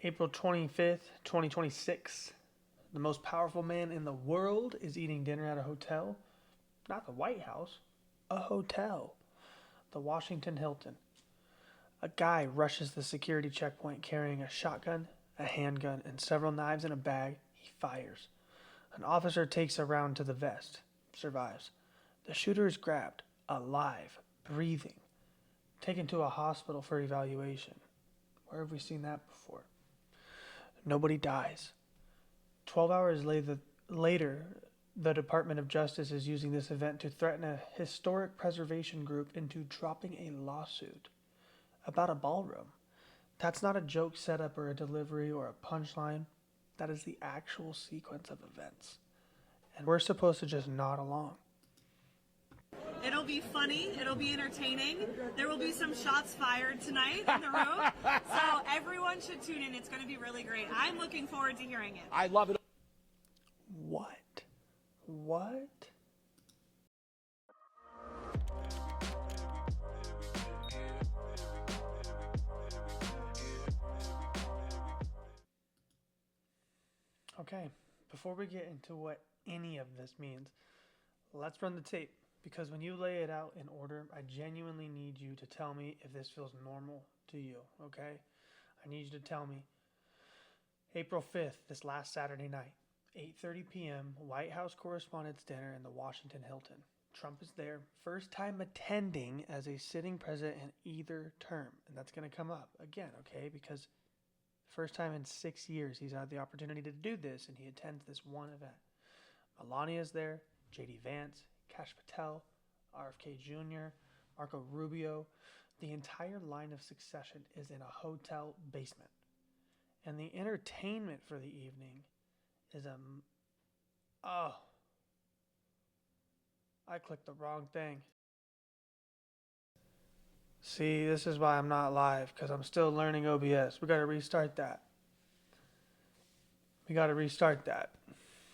April 25th, 2026. The most powerful man in the world is eating dinner at a hotel. Not the White House, a hotel. The Washington Hilton. A guy rushes the security checkpoint carrying a shotgun, a handgun, and several knives in a bag. He fires. An officer takes a round to the vest. Survives. The shooter is grabbed, alive, breathing, taken to a hospital for evaluation. Where have we seen that before? Nobody dies. 12 hours later, the Department of Justice is using this event to threaten a historic preservation group into dropping a lawsuit about a ballroom. That's not a joke setup or a delivery or a punchline. That is the actual sequence of events. And we're supposed to just nod along. It'll be funny. It'll be entertaining. There will be some shots fired tonight in the room. So everyone should tune in. It's going to be really great. I'm looking forward to hearing it. I love it. What? Okay, before we get into what any of this means, let's run the tape. Because when you lay it out in order, I genuinely need you to tell me if this feels normal to you, okay? I need you to tell me. April 5th, this last Saturday night, 8:30 p.m., White House Correspondents' Dinner in the Washington Hilton. Trump is there, first time attending as a sitting president in either term. And that's going to come up again, okay? Because first time in 6 years he's had the opportunity to do this, and he attends this one event. Melania's there, J.D. Vance, Kash Patel, RFK Jr., Marco Rubio. The entire line of succession is in a hotel basement. And the entertainment for the evening is I clicked the wrong thing. See, this is why I'm not live, because I'm still learning OBS. We got to restart that.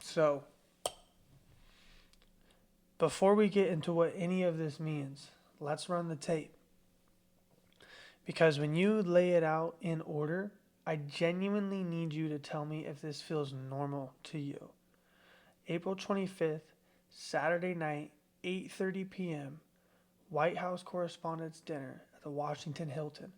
So, before we get into what any of this means, let's run the tape. Because when you lay it out in order, I genuinely need you to tell me if this feels normal to you. April 25th, Saturday night, 8:30 p.m., White House Correspondents' Dinner at the Washington Hilton.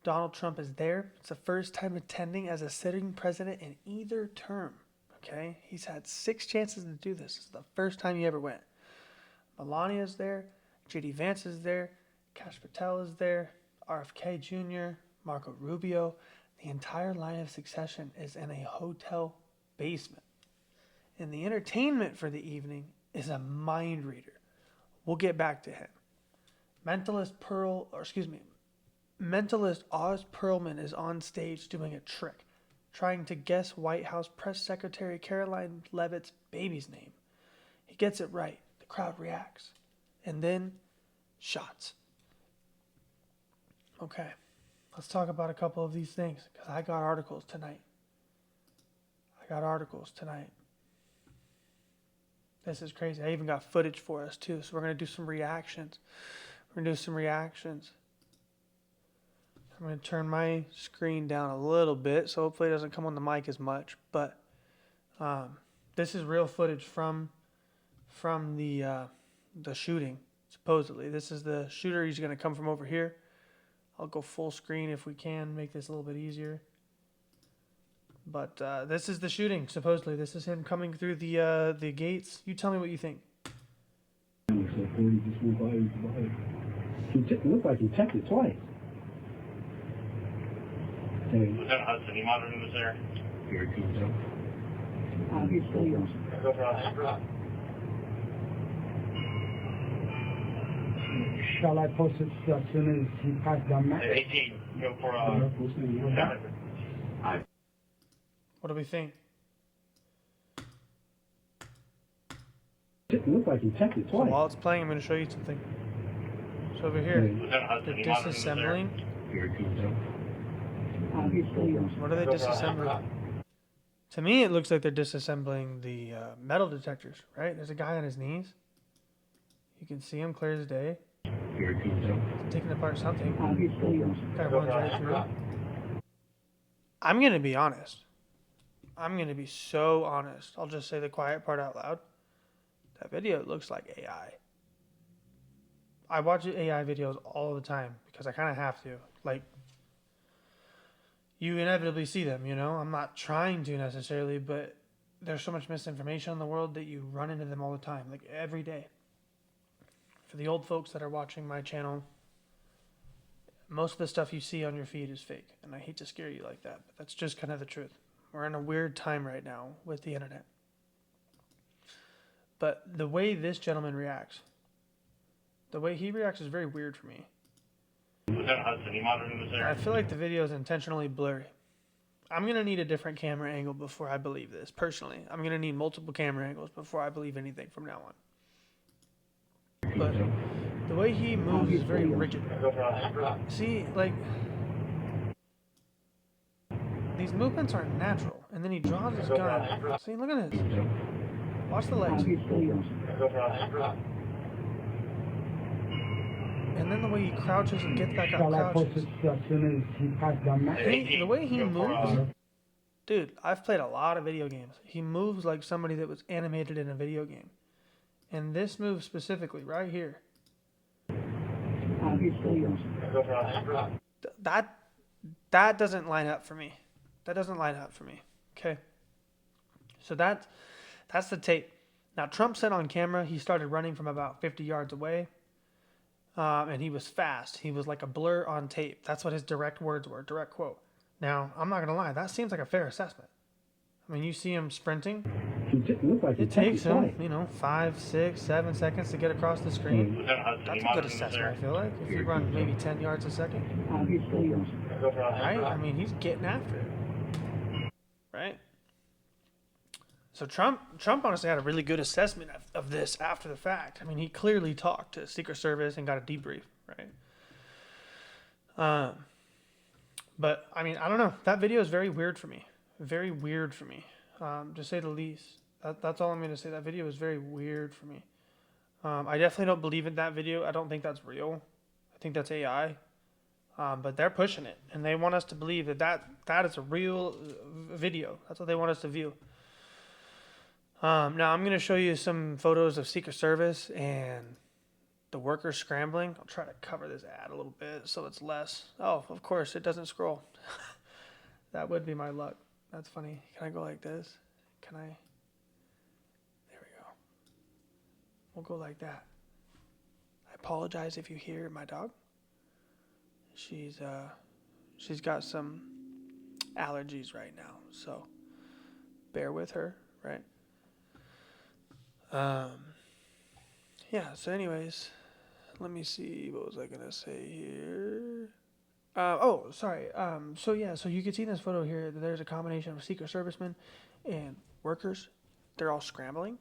Donald Trump is there. It's the first time attending as a sitting president in either term. Okay? He's had 6 chances to do this. It's the first time he ever went. Melania's there. J.D. Vance is there. Kash Patel is there. RFK Jr., Marco Rubio. The entire line of succession is in a hotel basement. And the entertainment for the evening is a mind reader. We'll get back to him. Mentalist Oz Pearlman is on stage doing a trick, trying to guess White House Press Secretary Caroline Leavitt's baby's name. He gets it right. The crowd reacts. And then, shots. Okay, let's talk about a couple of these things, because I got articles tonight. This is crazy. I even got footage for us, too, so we're going to do some reactions. I'm going to turn my screen down a little bit, so hopefully it doesn't come on the mic as much. But this is real footage from the shooting, supposedly. This is the shooter. He's going to come from over here. I'll go full screen if we can, make this a little bit easier. But this is the shooting, supposedly. This is him coming through the gates. You tell me what you think. It looked like he checked it twice. Lieutenant Hudson, you monitoring this area? Here he comes up. Obviously. Go for Shall I post it as soon as he passes down that? 18, go for What do we think? It looked like he checked it So twice. while it's playing, I'm going to show you something. So over here, Lieutenant Hudson, they're you monitoring this area? disassembling. Here he comes up. Obviously. What are they disassembling? To me, it looks like they're disassembling the metal detectors, right? There's a guy on his knees. You can see him clear as day. Here he comes up. Taking apart something. Obviously. Kind of runs right through. I'm going to be honest. I'm going to be so honest. I'll just say the quiet part out loud. That video looks like AI. I watch AI videos all the time because I kind of have to. Like, you inevitably see them, you know? I'm not trying to necessarily, but there's so much misinformation in the world that you run into them all the time, like every day. For the old folks that are watching my channel, most of the stuff you see on your feed is fake. And I hate to scare you like that, but that's just kind of the truth. We're in a weird time right now with the internet. But the way this gentleman reacts, the way he reacts is very weird for me. Lieutenant Hudson, you monitoring this area? I feel like the video is intentionally blurry. I'm going to need a different camera angle before I believe this, personally. I'm going to need multiple camera angles before I believe anything from now on. But the way he moves is very rigid. See, like, these movements aren't natural. And then he draws his gun. See, look at this. Watch the legs. And then the way he crouches and gets back up, Shall I post crouches. it as soon as he passed down that? The way he moves, dude, I've played a lot of video games. He moves like somebody that was animated in a video game. And this move specifically, right here, that doesn't line up for me. That doesn't line up for me. Okay. So that's the tape. Now, Trump said on camera he started running from about 50 yards away. And he was fast. He was like a blur on tape. That's what his direct words were, direct quote. Now, I'm not going to lie. That seems like a fair assessment. I mean, you see him sprinting. It takes him, 5, 6, 7 seconds to get across the screen. Lieutenant Hudson, That's you a good monitoring this assessment, I area? feel like. If you run maybe 10 yards a second. Right? I mean, he's getting after it. Right? So Trump honestly had a really good assessment of this after the fact. I mean, he clearly talked to Secret Service and got a debrief, right? But, I mean, I don't know. That video is very weird for me. Very weird for me, to say the least. That's all I'm going to say. That video is very weird for me. I definitely don't believe in that video. I don't think that's real. I think that's AI. But they're pushing it. And they want us to believe that is a real video. That's what they want us to view. Now I'm going to show you some photos of Secret Service and the workers scrambling. I'll try to cover this ad a little bit so it's less. Oh, of course, it doesn't scroll. That would be my luck. That's funny. Can I go like this? Can I? There we go. We'll go like that. I apologize if you hear my dog. She's got some allergies right now, so bear with her, right? Yeah, so anyways, let me see, what was I gonna say here? So you can see in this photo here that there's a combination of Secret Servicemen and workers. They're all scrambling.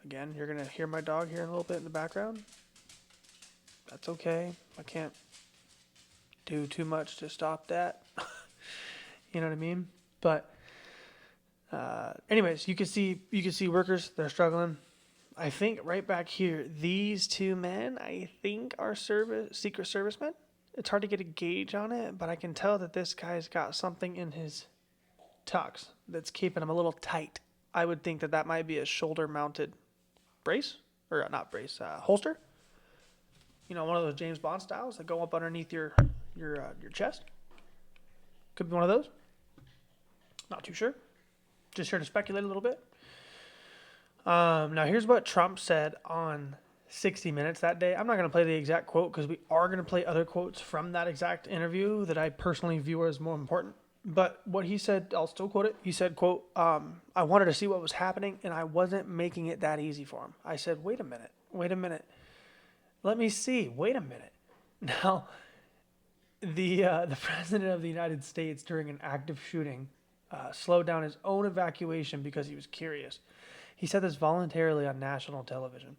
Again, you're gonna hear my dog here in a little bit in the background. That's okay. I can't do too much to stop that. You know what I mean? But anyways, you can see workers, they're struggling. I think right back here, these two men, I think are Secret Servicemen. It's hard to get a gauge on it, but I can tell that this guy's got something in his tux that's keeping him a little tight. I would think that might be a shoulder-mounted brace, or not brace, holster. You know, one of those James Bond styles that go up underneath your chest. Could be one of those. Not too sure. Just here to speculate a little bit. Now, here's what Trump said on 60 Minutes that day. I'm not going to play the exact quote because we are going to play other quotes from that exact interview that I personally view as more important. But what he said, I'll still quote it. He said, quote, I wanted to see what was happening, and I wasn't making it that easy for him. I said, wait a minute. Let me see. Wait a minute. Now, the president of the United States during an active shooting slowed down his own evacuation because he was curious. He said this voluntarily on national television.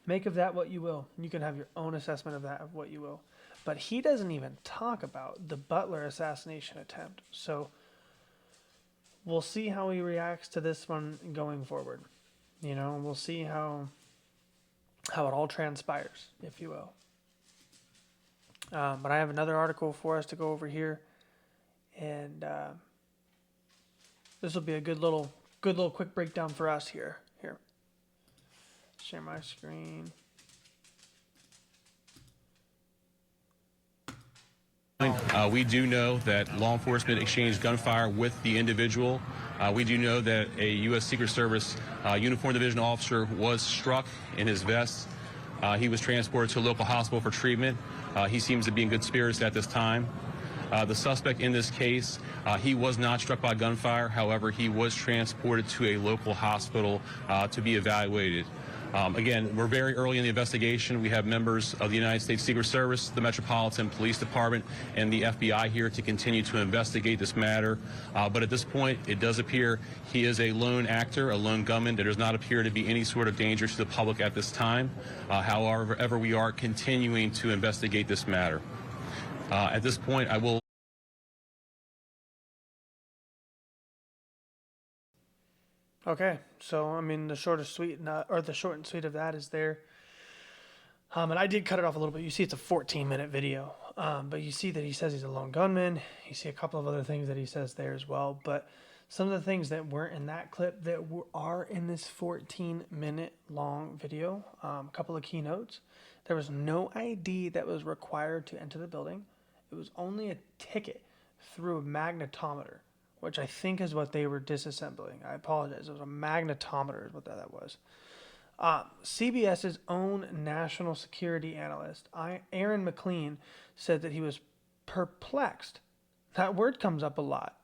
Make of that what you will. You can have your own assessment of that, of what you will. But he doesn't even talk about the Butler assassination attempt. So we'll see how he reacts to this one going forward. You know, we'll see how it all transpires, if you will. But I have another article for us to go over here, and this will be a good little quick breakdown for us here. Here, share my screen. We do know that law enforcement exchanged gunfire with the individual. We do know that a U.S. Secret Service uniformed division officer was struck in his vest. He was transported to a local hospital for treatment. He seems to be in good spirits at this time. The suspect in this case, he was not struck by gunfire. However, he was transported to a local hospital to be evaluated. Again, we're very early in the investigation. We have members of the United States Secret Service, the Metropolitan Police Department, and the FBI here to continue to investigate this matter. But at this point, it does appear he is a lone actor, a lone gunman. There does not appear to be any sort of danger to the public at this time. However, we are continuing to investigate this matter. At this point, I will. Okay, so I mean the short and sweet, the short and sweet of that is there. And I did cut it off a little bit. You see, it's a 14-minute video, but you see that he says he's a lone gunman. You see a couple of other things that he says there as well. But some of the things that weren't in that clip that are in this 14-minute long video, a couple of keynotes. There was no ID that was required to enter the building. It was only a ticket through a magnetometer, which I think is what they were disassembling. I apologize. It was a magnetometer is what that was. CBS's own national security analyst, Aaron McLean, said that he was perplexed. That word comes up a lot.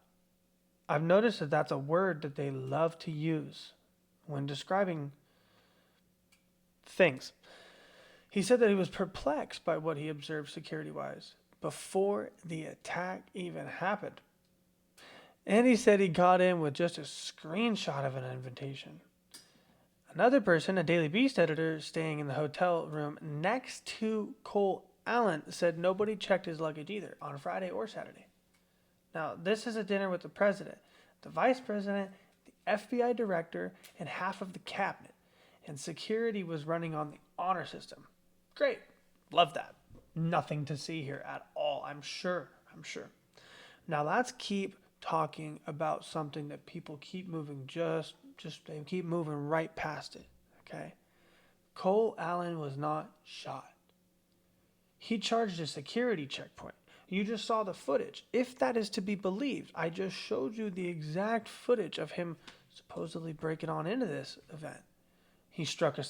I've noticed that that's a word that they love to use when describing things. He said that he was perplexed by what he observed security-wise before the attack even happened. And he said he got in with just a screenshot of an invitation. Another person, a Daily Beast editor staying in the hotel room next to Cole Allen, said nobody checked his luggage either on Friday or Saturday. Now, this is a dinner with the president, the vice president, the FBI director, and half of the cabinet. And security was running on the honor system. Great. Love that. Nothing to see here at all, I'm sure. Now, let's keep talking about something that people keep moving they keep moving right past it, okay? Cole Allen was not shot. He charged a security checkpoint. You just saw the footage. If that is to be believed, I just showed you the exact footage of him supposedly breaking on into this event. He struck a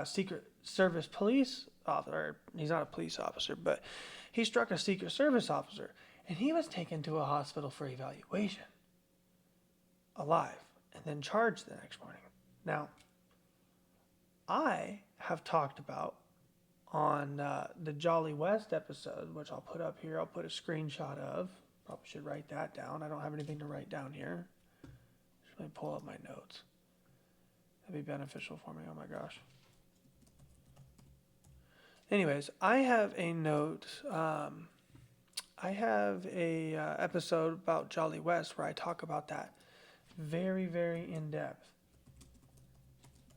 Secret Service police officer. He's not a police officer, but he struck a Secret Service officer. And he was taken to a hospital for evaluation, alive, and then charged the next morning. Now, I have talked about on the Jolly West episode, which I'll put up here. I'll put a screenshot of. Probably should write that down. I don't have anything to write down here. Let me pull up my notes. That'd be beneficial for me. Oh my gosh. Anyways, I have a note. I have a episode about Jolly West where I talk about that very, very in depth.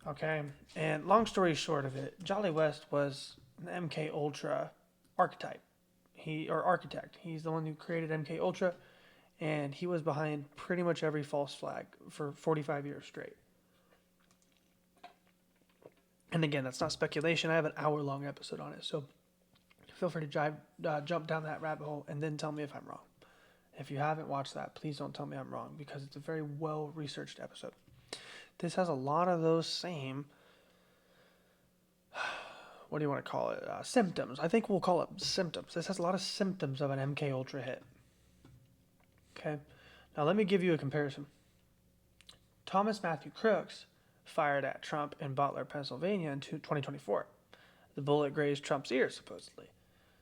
Okay, and long story short of it, Jolly West was an MK Ultra archetype. Architect. He's the one who created MK Ultra, and he was behind pretty much every false flag for 45 years straight. And again, that's not speculation. I have an hour-long episode on it, so feel free to jump down that rabbit hole and then tell me if I'm wrong. If you haven't watched that, please don't tell me I'm wrong, because it's a very well-researched episode. This has a lot of those same, what do you want to call it, symptoms. I think we'll call it symptoms. This has a lot of symptoms of an MK Ultra hit. Okay, now let me give you a comparison. Thomas Matthew Crooks fired at Trump in Butler, Pennsylvania in 2024. The bullet grazed Trump's ear, supposedly.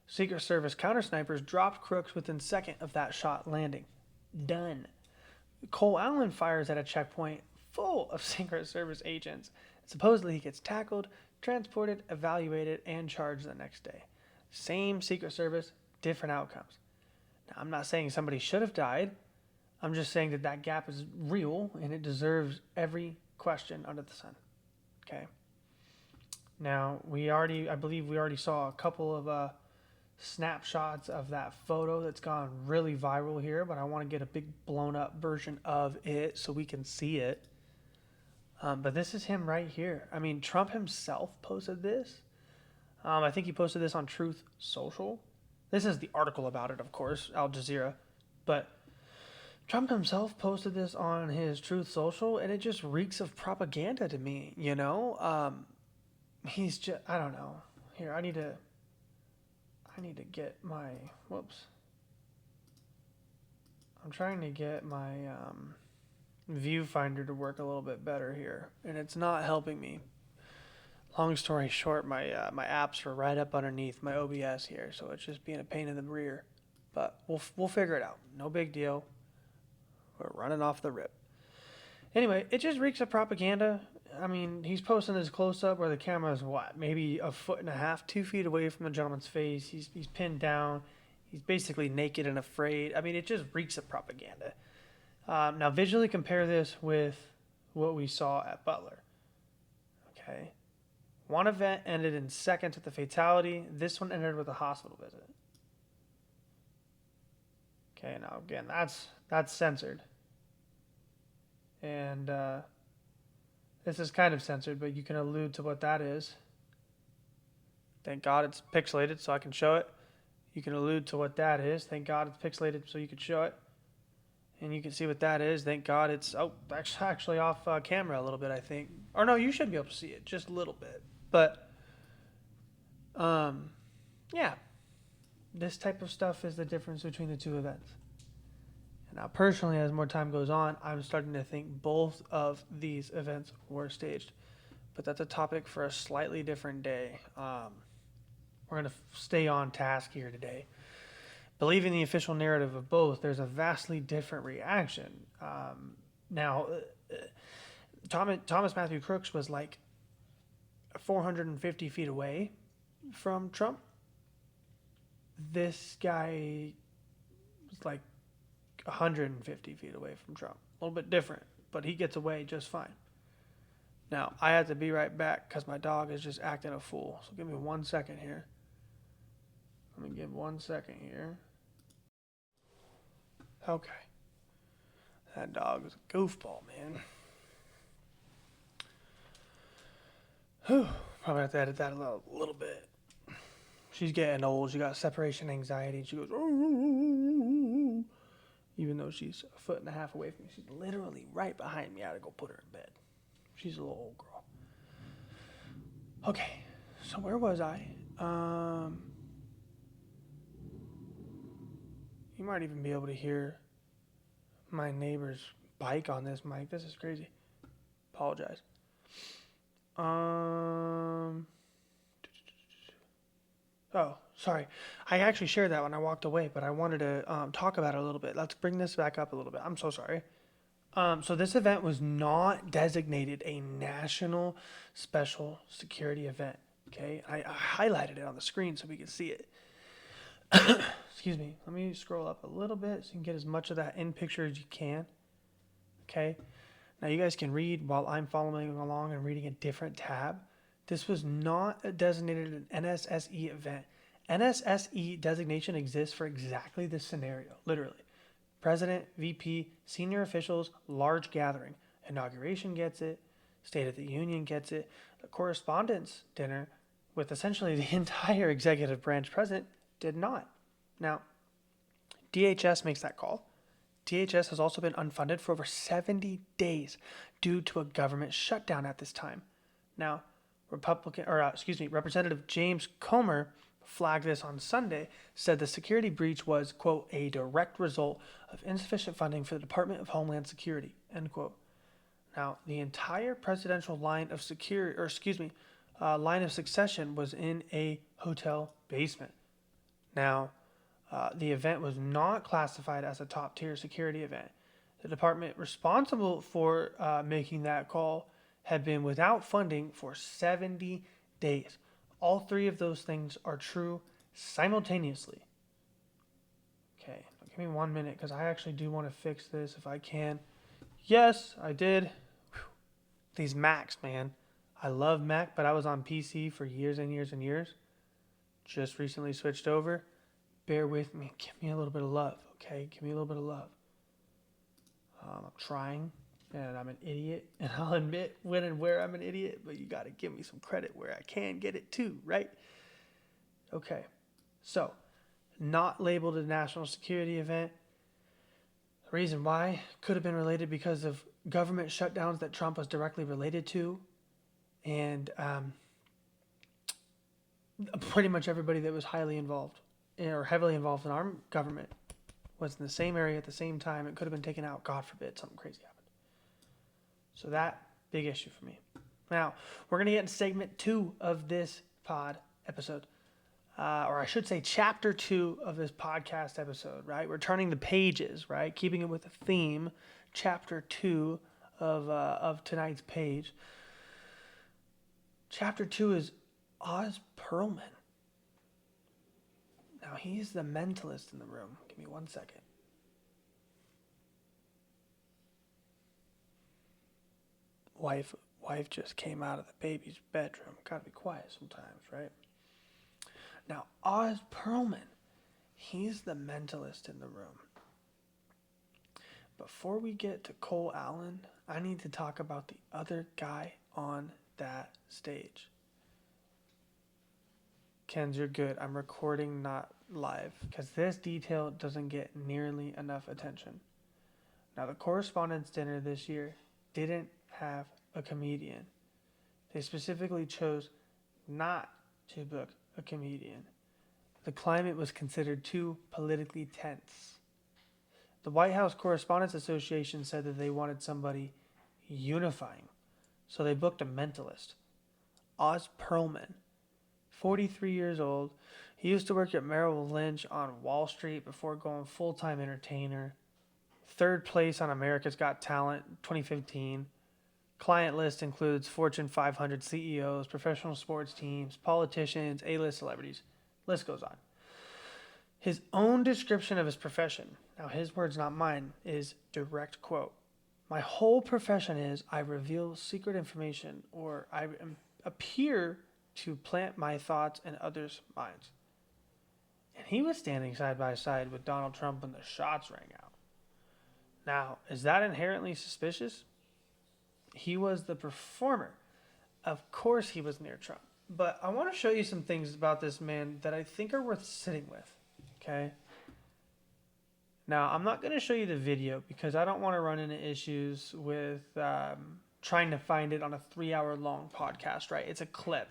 Secret Service counter-snipers dropped Crooks within seconds of that shot landing. Done. Cole Allen fires at a checkpoint full of Secret Service agents. Supposedly he gets tackled, transported, evaluated, and charged the next day. Same Secret Service, different outcomes. Now, I'm not saying somebody should have died. I'm just saying that gap is real, and it deserves every question under the sun. Okay? Now, I believe we already saw a couple of snapshots of that photo that's gone really viral here, but I want to get a big blown up version of it so we can see it. But this is him right here. I mean, Trump himself posted this. I think he posted this on Truth Social. This is the article about it, of course, Al Jazeera. But Trump himself posted this on his Truth Social, and it just reeks of propaganda to me, you know? He's just, I don't know. Here, I need to get my, whoops. I'm trying to get my viewfinder to work a little bit better here, and it's not helping me. Long story short, my apps are right up underneath my OBS here, so it's just being a pain in the rear. But we'll figure it out. No big deal. We're running off the rip. Anyway, it just reeks of propaganda. I mean, he's posting this close-up where the camera is, what, maybe 1.5 feet, 2 feet away from the gentleman's face. He's pinned down. He's basically naked and afraid. I mean, it just reeks of propaganda. Now, visually compare this with what we saw at Butler. Okay. One event ended in seconds with a fatality. This one ended with a hospital visit. Okay, now again, that's censored. And this is kind of censored, but you can allude to what that is. Thank God it's pixelated so I can show it. You can allude to what that is. Thank God it's pixelated so you can show it. And you can see what that is. Thank God it's actually off camera a little bit, I think. Or no, you should be able to see it just a little bit. But yeah, this type of stuff is the difference between the two events. And now, personally, as more time goes on, I'm starting to think both of these events were staged. But that's a topic for a slightly different day. We're going to stay on task here today. Believing the official narrative of both, there's a vastly different reaction. Now, Thomas Matthew Crooks was like 450 feet away from Trump. This guy was like 150 feet away from Trump. A little bit different, but he gets away just fine. Now, I have to be right back because my dog is just acting a fool. So give me 1 second here. Let me give 1 second here. Okay. That dog is a goofball, man. Whew. Probably have to edit that a little bit. She's getting old. She got separation anxiety. She goes, "Ooh." Even though she's 1.5 feet away from me. She's literally right behind me. I had to go put her in bed. She's a little old girl. Okay. So where was I? You might even be able to hear my neighbor's bike on this mic. This is crazy. Apologize. Oh, sorry. I actually shared that when I walked away, but I wanted to talk about it a little bit. Let's bring this back up a little bit. I'm so sorry. So this event was not designated a national special security event. Okay, I highlighted it on the screen so we could see it. Excuse me. Let me scroll up a little bit so you can get as much of that in picture as you can. Okay. Now you guys can read while I'm following along and reading a different tab. This was not designated an NSSE event. NSSE designation exists for exactly this scenario, literally. President, VP, senior officials, large gathering. Inauguration gets it. State of the Union gets it. The correspondence dinner with essentially the entire executive branch present did not. Now, DHS makes that call. DHS has also been unfunded for over 70 days due to a government shutdown at this time. Now, Representative James Comer flagged this on Sunday, said the security breach was, quote, a direct result of insufficient funding for the Department of Homeland Security, end quote. Now, the entire presidential line of succession was in a hotel basement. Now, the event was not classified as a top-tier security event. The department responsible for making that call had been without funding for 70 days. All three of those things are true simultaneously. Okay, give me 1 minute because I actually do want to fix this if I can. Yes, I did. Whew. These Macs, man. I love Mac, but I was on PC for years and years and years. Just recently switched over. bear with me. Give me a little bit of love, okay? Give me a little bit of love. I'm trying, and I'm an idiot, and I'll admit when and where I'm an idiot, but you got to give me some credit where I can get it too, right? Okay, so not labeled a national security event. The reason why could have been related because of government shutdowns that Trump was directly related to, and pretty much everybody that was highly involved or heavily involved in our government was in the same area at the same time. It could have been taken out. God forbid something crazy happened. So that, big issue for me. Now, we're going to get in segment 2 of this pod episode. Or I should say chapter 2 of this podcast episode, right? We're turning the pages, right? Keeping it with the theme. Chapter 2 of tonight's page. Chapter 2 is Oz Pearlman. Now, he's the mentalist in the room. Give me 1 second. Wife just came out of the baby's bedroom. Gotta be quiet sometimes, right? Now, Oz Pearlman, he's the mentalist in the room. Before we get to Cole Allen, I need to talk about the other guy on that stage. Kenz, you're good. I'm recording, not live, because this detail doesn't get nearly enough attention. Now, the Correspondents' Dinner this year didn't have a comedian. They specifically chose not to book a comedian. The climate was considered too politically tense. The White House Correspondents Association said that they wanted somebody unifying, so they booked a mentalist, Oz Pearlman, 43 years old. He used to work at Merrill Lynch on Wall Street before going full-time entertainer. 3rd place on America's Got Talent 2015. Client list includes Fortune 500 CEOs, professional sports teams, politicians, A-list celebrities. List goes on. His own description of his profession, now his words, not mine, is direct quote. My whole profession is I reveal secret information or I appear to plant my thoughts in others' minds. And he was standing side by side with Donald Trump when the shots rang out. Now, is that inherently suspicious? He was the performer. Of course he was near Trump. But I want to show you some things about this man that I think are worth sitting with. Okay? Now, I'm not going to show you the video because I don't want to run into issues with trying to find it on a 3-hour long podcast, right? It's a clip.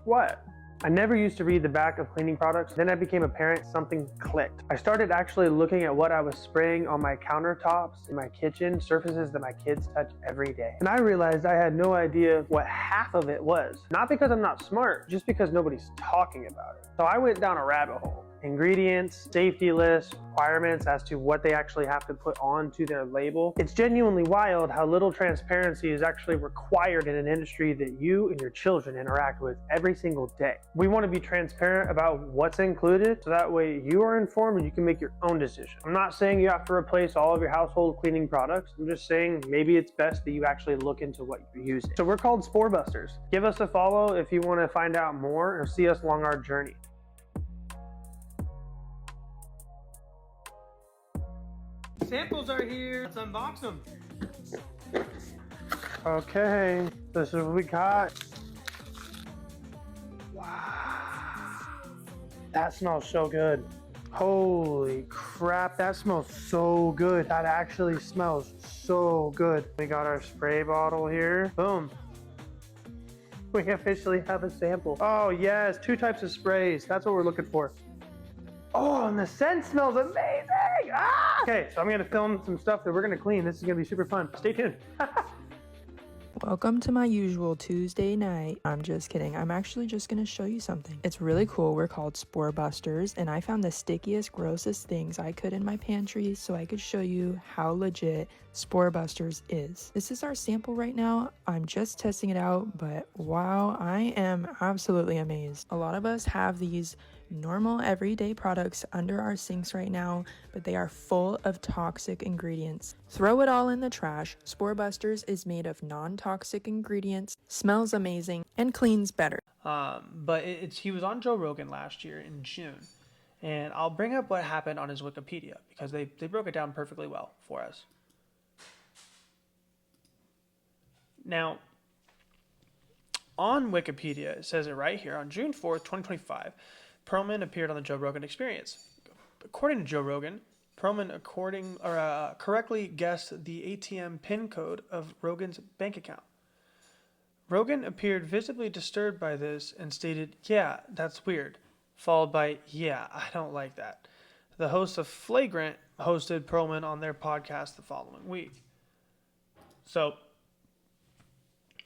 What? I never used to read the back of cleaning products. Then I became a parent, something clicked. I started actually looking at what I was spraying on my countertops in my kitchen, surfaces that my kids touch every day. And I realized I had no idea what half of it was. Not because I'm not smart, just because nobody's talking about it. So I went down a rabbit hole. Ingredients, safety lists, requirements as to what they actually have to put onto their label. It's genuinely wild how little transparency is actually required in an industry that you and your children interact with every single day. We want to be transparent about what's included so that way you are informed and you can make your own decision. I'm not saying you have to replace all of your household cleaning products. I'm just saying maybe it's best that you actually look into what you're using. So we're called Spore Busters. Give us a follow if you want to find out more or see us along our journey. Samples are here. Let's unbox them. Okay, this is what we got. Wow. That smells so good. Holy crap, that smells so good. That actually smells so good. We got our spray bottle here. Boom. We officially have a sample. Oh yes, 2 types of sprays. That's what we're looking for. Oh, and the scent smells amazing! Ah! Okay, so I'm gonna film some stuff that we're gonna clean. This is gonna be super fun. Stay tuned. Welcome to my usual Tuesday night. I'm just kidding. I'm actually just gonna show you something. It's really cool. We're called Spore Busters, and I found the stickiest, grossest things I could in my pantry so I could show you how legit Spore Busters is. This is our sample right now. I'm just testing it out, but wow, I am absolutely amazed. A lot of us have these normal everyday products under our sinks right now, but they are full of toxic ingredients. Throw it all in the trash. Spore Busters is made of non-toxic ingredients, smells amazing, and cleans better. But he was on Joe Rogan last year in June. And I'll bring up what happened on his Wikipedia because they broke it down perfectly well for us. Now, on Wikipedia, it says it right here. On June 4th, 2025, Pearlman appeared on the Joe Rogan Experience. According to Joe Rogan, Pearlman correctly guessed the ATM PIN code of Rogan's bank account. Rogan appeared visibly disturbed by this and stated, "Yeah, that's weird," followed by, "Yeah, I don't like that." The hosts of Flagrant hosted Pearlman on their podcast the following week. So,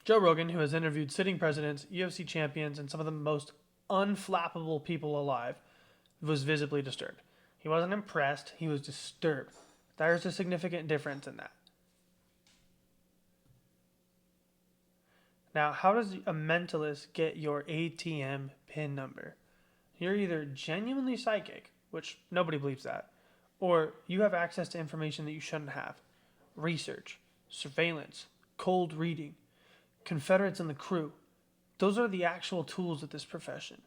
Joe Rogan, who has interviewed sitting presidents, UFC champions, and some of the most unflappable people alive, was visibly disturbed. He wasn't impressed, he was disturbed. There's a significant difference in that. Now, how does a mentalist get your ATM PIN number? You're either genuinely psychic, which nobody believes that, or you have access to information that you shouldn't have. Research, surveillance, cold reading, Confederates in the crew. Those are the actual tools of this profession.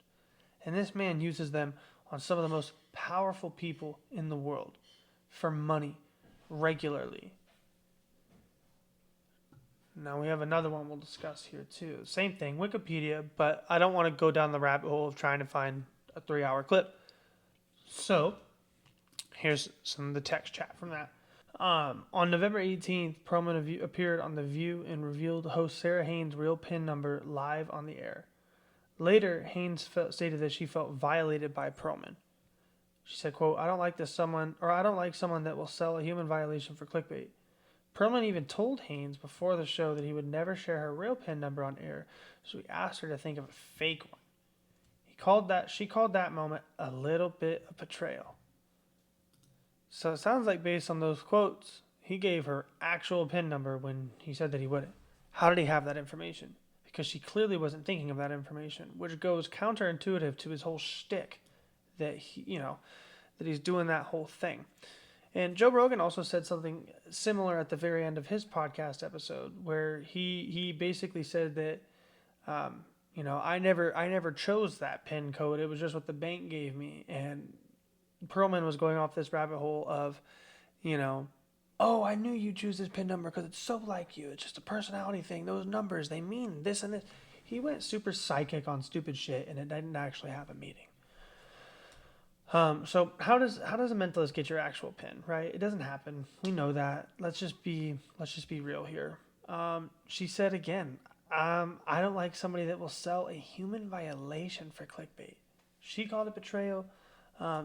And this man uses them on some of the most powerful people in the world for money regularly. Now we have another one we'll discuss here too. Same thing, Wikipedia, but I don't want to go down the rabbit hole of trying to find a 3-hour clip. So here's some of the text chat from that. On November 18th, Pearlman appeared on The View and revealed host Sarah Haynes' real PIN number live on the air. Later, Haynes stated that she felt violated by Pearlman. She said, quote, I don't like someone that will sell a human violation for clickbait. Pearlman even told Haynes before the show that he would never share her real PIN number on air, so he asked her to think of a fake one. She called that moment a little bit of betrayal. So it sounds like based on those quotes, he gave her actual PIN number when he said that he wouldn't. How did he have that information? Because she clearly wasn't thinking of that information, which goes counterintuitive to his whole shtick that that he's doing that whole thing. And Joe Rogan also said something similar at the very end of his podcast episode, where he basically said that, I never chose that PIN code. It was just what the bank gave me. And Pearlman was going off this rabbit hole of, oh, I knew you'd choose this PIN number because it's so like you. It's just a personality thing. Those numbers, they mean this and this. He went super psychic on stupid shit, and it didn't actually have a meaning. So how does a mentalist get your actual PIN, right? It doesn't happen. We know that. Let's just be real here. She said again, I don't like somebody that will sell a human violation for clickbait. She called it betrayal.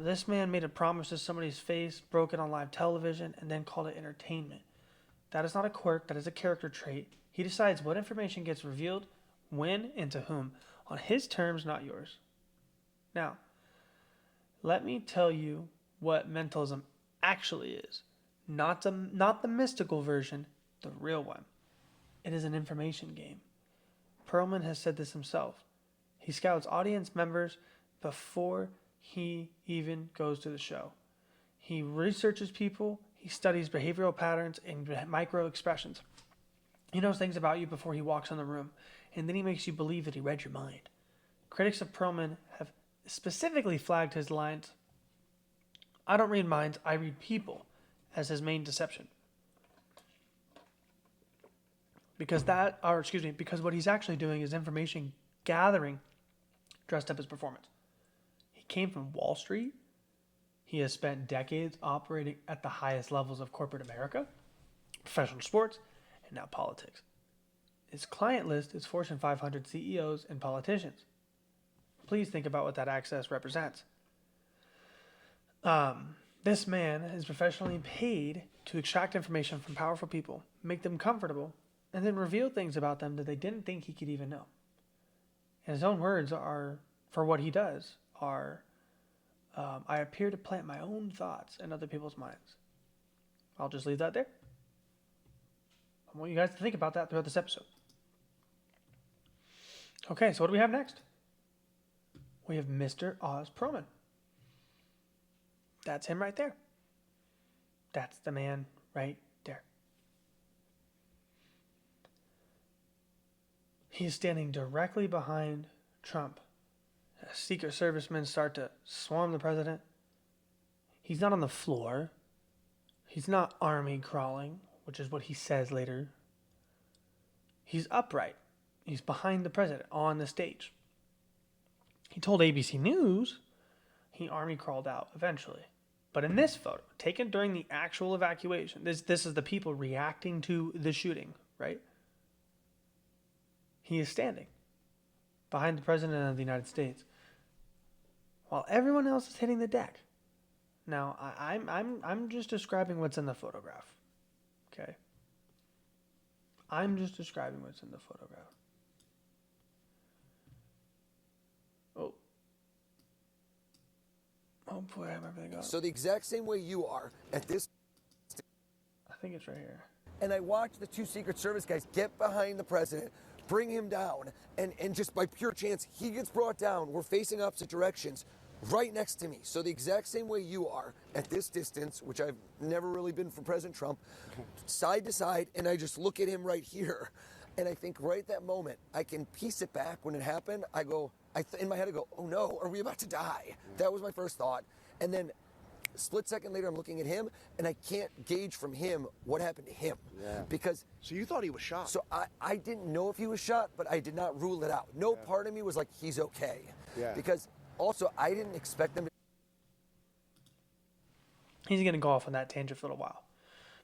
This man made a promise to somebody's face, broke it on live television, and then called it entertainment. That is not a quirk. That is a character trait. He decides what information gets revealed, when, and to whom, on his terms, not yours. Now, let me tell you what mentalism actually is. Not the mystical version, the real one. It is an information game. Pearlman has said this himself. He scouts audience members before he even goes to the show. He researches people. He studies behavioral patterns and micro expressions. He knows things about you before he walks in the room, and then he makes you believe that he read your mind. Critics of Pearlman have specifically flagged his lines, "I don't read minds, I read people," as his main deception. Because what he's actually doing is information gathering dressed up as performance. He came from Wall Street. He has spent decades operating at the highest levels of corporate America, professional sports, and now politics. His client list is Fortune 500 CEOs and politicians. Please think about what that access represents. This man is professionally paid to extract information from powerful people, make them comfortable, and then reveal things about them that they didn't think he could even know. And his own words are, for what he does, are, I appear to plant my own thoughts in other people's minds. I'll just leave that there. I want you guys to think about that throughout this episode. Okay, so what do we have next? We have Mr. Oz Pearlman. That's him right there. That's the man right there. He is standing directly behind Trump. Secret servicemen start to swarm the president. He's not on the floor. He's not army crawling, which is what he says later. He's upright. He's behind the president on the stage. He told ABC News he army crawled out eventually. But in this photo, taken during the actual evacuation, this is the people reacting to the shooting, right? He is standing behind the president of the United States while everyone else is hitting the deck. Now, I'm just describing what's in the photograph. Okay? I'm just describing what's in the photograph. Oh boy, I have everything up. So the exact same way you are at this. I think it's right here. And I watched the two Secret Service guys get behind the president, bring him down, and just by pure chance, he gets brought down. We're facing opposite directions right next to me. So the exact same way you are at this distance, which I've never really been from President Trump, side to side, and I just look at him right here. And I think right at that moment, I can piece it back when it happened. I go, in my head, I go, oh no, are we about to die? That was my first thought. And then a split second later, I'm looking at him, and I can't gauge from him what happened to him. Yeah. Because. So you thought he was shot? So I didn't know if he was shot, but I did not rule it out. No part of me was like, he's okay. Yeah. Because also, I didn't expect them to. He's going to go off on that tangent for a little while.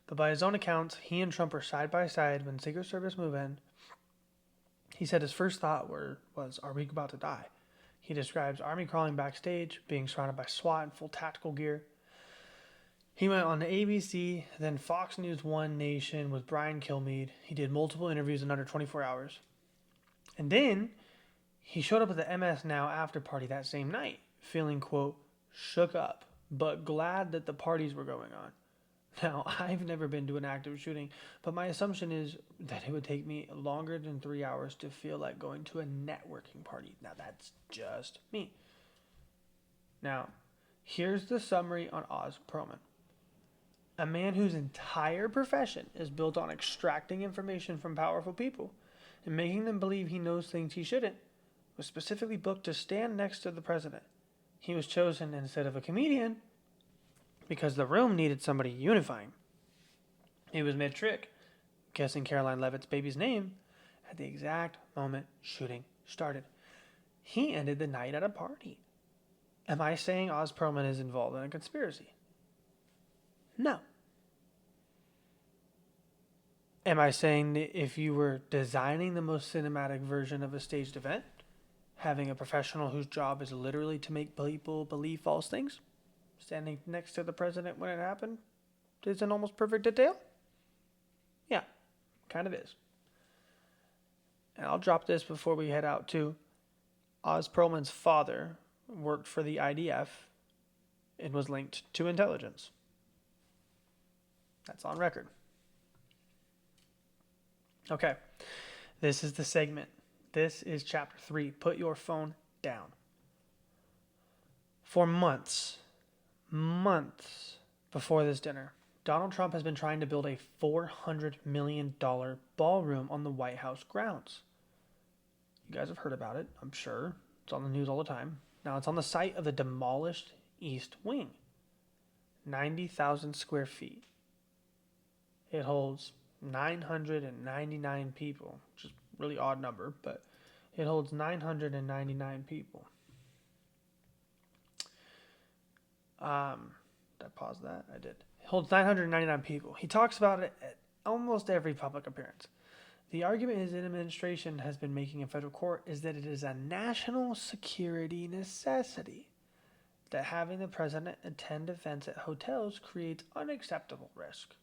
But by his own accounts, he and Trump are side by side when Secret Service move in. He said his first thought was, are we about to die? He describes army crawling backstage, being surrounded by SWAT in full tactical gear. He went on to ABC, then Fox News One Nation with Brian Kilmeade. He did multiple interviews in under 24 hours. And then he showed up at the MS Now after party that same night, feeling, quote, shook up, but glad that the parties were going on. Now, I've never been to an active shooting, but my assumption is that it would take me longer than 3 hours to feel like going to a networking party. Now, that's just me. Now, here's the summary on Oz Pearlman. A man whose entire profession is built on extracting information from powerful people and making them believe he knows things he shouldn't, was specifically booked to stand next to the president. He was chosen instead of a comedian because the room needed somebody unifying. He was mid-trick, guessing Caroline Leavitt's baby's name at the exact moment shooting started. He ended the night at a party. Am I saying Oz Pearlman is involved in a conspiracy? No. Am I saying that if you were designing the most cinematic version of a staged event, having a professional whose job is literally to make people believe false things, standing next to the president when it happened, is in almost perfect detail? Yeah, kind of is. And I'll drop this before we head out too. Oz Pearlman's father worked for the IDF and was linked to intelligence. That's on record. Okay, this is the segment. This is chapter 3. Put your phone down. For months before this dinner, Donald Trump has been trying to build a $400 million ballroom on the White House grounds. You guys have heard about it, I'm sure. It's on the news all the time. Now, it's on the site of the demolished East Wing. 90,000 square feet. It holds 999 people, which is a really odd number, but it holds 999 people. Did I pause that? I did. It holds 999 people. He talks about it at almost every public appearance. The argument his administration has been making in federal court is that it is a national security necessity, that having the president attend events at hotels creates unacceptable risk.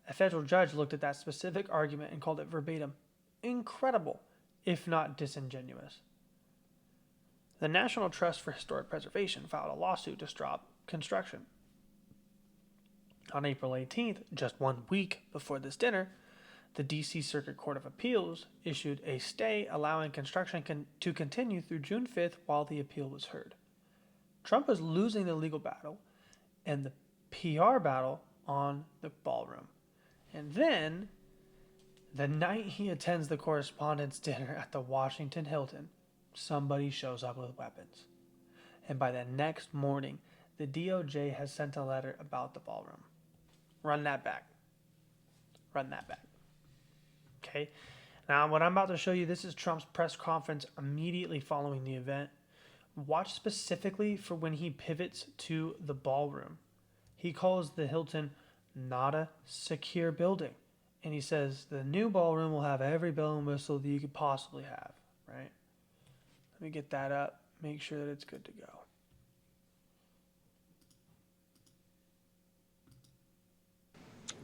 A federal judge looked at that specific argument and called it verbatim incredible, if not disingenuous. The National Trust for Historic Preservation filed a lawsuit to stop construction. On April 18th, just 1 week before this dinner, the D.C. Circuit Court of Appeals issued a stay allowing construction to continue through June 5th while the appeal was heard. Trump is losing the legal battle and the PR battle on the ballroom. And then, the night he attends the correspondence dinner at the Washington Hilton, somebody shows up with weapons. And by the next morning, the DOJ has sent a letter about the ballroom. Run that back. Run that back. Okay? Now, what I'm about to show you, this is Trump's press conference immediately following the event. Watch specifically for when he pivots to the ballroom. He calls the Hilton not a secure building. And he says the new ballroom will have every bell and whistle that you could possibly have, right? Let me get that up, make sure that it's good to go.